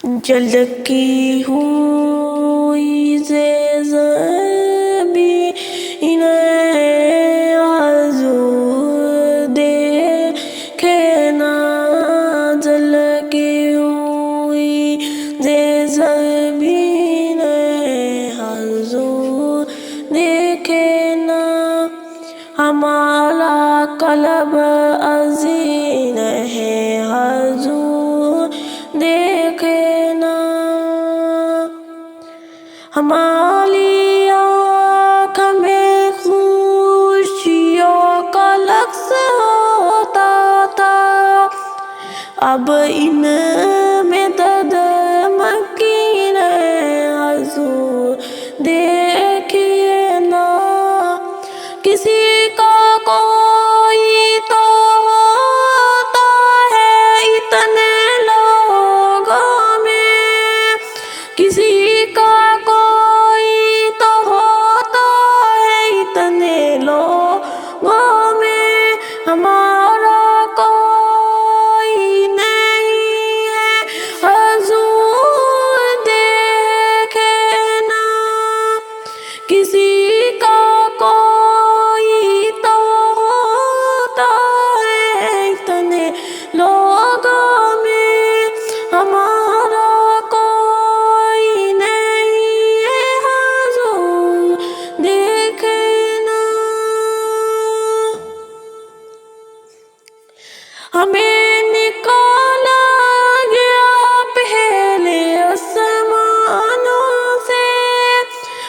جھلکی ہوئی زمین حضور دیکھے نا، جھلکی ہوئی زمین حضور دیکھے نا، ہمارا قلب عزین ہے حضور دیکھے نا، ہماری آنکھ میں خوشیوں کا لقظ ہوتا تھا، اب ان میں درد مکین حضور دیکھیے نا، کسی کا کوئی تو ہوتا ہے اتنے لوگوں میں، کسی کا کوئی تو ہوتا ہے اتنے لوگوں میں، ہمارا کوئی نہیں ہے حضور دیکھے نا، کسی کا کوئی تو ہوتا ہے اتنے لوگوں میں، ہمارا کوئی نہیں ہے حضور دیکھے نا، ہمیں نکالا گیا پہلے آسمانوں سے،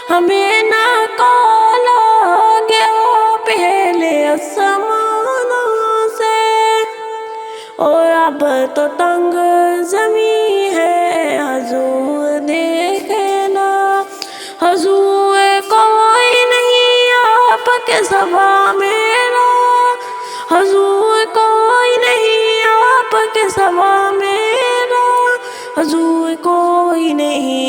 ہمیں نکالا گیا پہلے آسمانوں سے، اور اب تو تنگ زمیں ہے حضور دیکھے نا، حضور کوئی نہیں آپ کے سوا میرا، حضور کوئی نہیں آپ کے سوا میرا، حضور کوئی نہیں